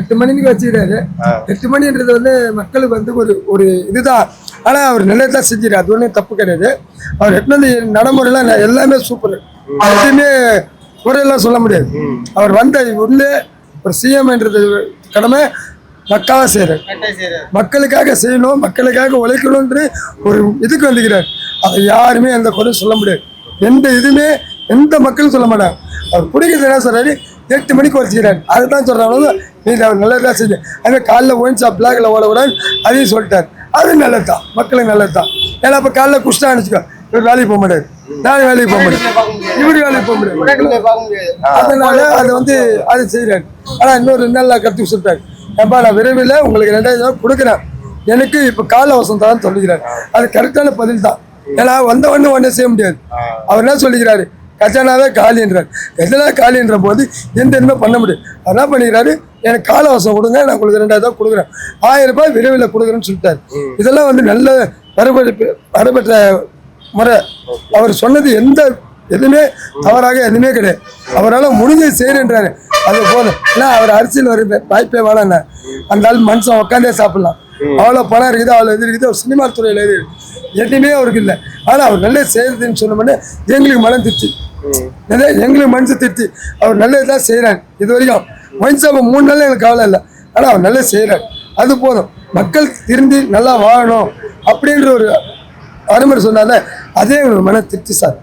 8 மணிக்கு வச்சுக்கிறாரு. 8 மணின்றது வந்து மக்களுக்கு வந்து ஒரு ஒரு இதுதான். ஆனா அவர் நல்லதான் செஞ்சிரு, அது ஒன்றும் தப்பு கிடையாது. அவர் எட்டு நடைமுறைலாம் எல்லாமே சூப்பர், எதுவுமே குறையெல்லாம் சொல்ல முடியாது. அவர் வந்த உள்ளே ஒரு சிஎம்ன்றது கடமை பக்காவா செய்யறாரு. மக்களுக்காக செய்யணும், மக்களுக்காக உழைக்கணும்ன்ற ஒரு இதுக்கு வந்துக்கிறார். அதை யாருமே எந்த குறையும் சொல்ல முடியாது. எந்த இதுவுமே எந்த மக்களும் சொல்ல மாட்டாங்க. அவர் பிடிக்கிறது என்ன சொல்றாரு, 8 மணிக்கு வச்சுக்கிறாரு. அதுதான் சொல்றாங்க, நீ அவர் நல்லதான் செஞ்சு. அதே காலைல ஒயின் ஷாப் பிளாக்ல ஓடக்கூடாது அதையும் சொல்லிட்டாரு. அது நல்லது தான், மக்களுக்கு நல்லது தான். ஏன்னா அப்போ காலைல குஷ்டா அனுப்பிச்சுக்கோ, இவர் வேலைக்கு போக முடியாது, நானும் வேலைக்கு போக முடியாது, இவரு வேலைக்கு போக முடியாது. அதனால அதை வந்து அது செய்யறாரு. ஆனா இன்னொரு 2 நாள் கற்றுக்கு சொல்லிட்டாரு, ஏப்பா நான் விரைவில் உங்களுக்கு 2000 கொடுக்குறேன், எனக்கு இப்போ கால அவசரம் தான் சொல்லிக்கிறாரு. அது கரெக்டான பதில் தான். ஏன்னா வந்தவொடனே உடனே செய்ய முடியாது. அவர் என்ன சொல்லிக்கிறாரு, கஜானாவே காலின்றார். கஜானா காலின்ற போது எந்த இதுவுமே பண்ண முடியாது. அவர் என்ன பண்ணிக்கிறாரு, எனக்கு கால அவசரம் கொடுங்க, நான் உங்களுக்கு 2000 கொடுக்குறேன், 1000 ரூபாய் விரைவில் கொடுக்குறேன்னு சொல்லிட்டாரு. இதெல்லாம் வந்து நல்ல வரப்பெற்ற முறை. அவர் சொன்னது எந்த எதுவுமே தவறாக எதுவுமே கிடையாது. அவரால் முடிஞ்சது செய்யறேன்றாரு, அது போதும். ஏன்னா அவர் அரசியல் வர வாய்ப்பே வேணாண்ணா. அந்த ஆள் மனுஷன் உட்காந்தே சாப்பிடலாம், அவ்வளோ பணம் இருக்குது, அவ்வளோ இது இருக்குது. அவர் சினிமா துறையில் எது எதுவுமே அவருக்கு இல்லை. ஆனால் அவர் நல்ல செய்யறதுன்னு சொன்னோம்னே எங்களுக்கு மனம் திருச்சி, எங்களுக்கு மனசு திருச்சி. அவர் நல்லதுதான் செய்கிறார். இது வரைக்கும் ஒயின் ஷாப் 3 நாள் எனக்கு கவலை இல்லை. ஆனால் அவர் நல்லா செய்கிறார், அது போதும். மக்கள் திரும்பி நல்லா வாழணும் அப்படின்ற ஒரு அருமை சொன்னால அதே எங்களுக்கு மன திருப்தி சார்.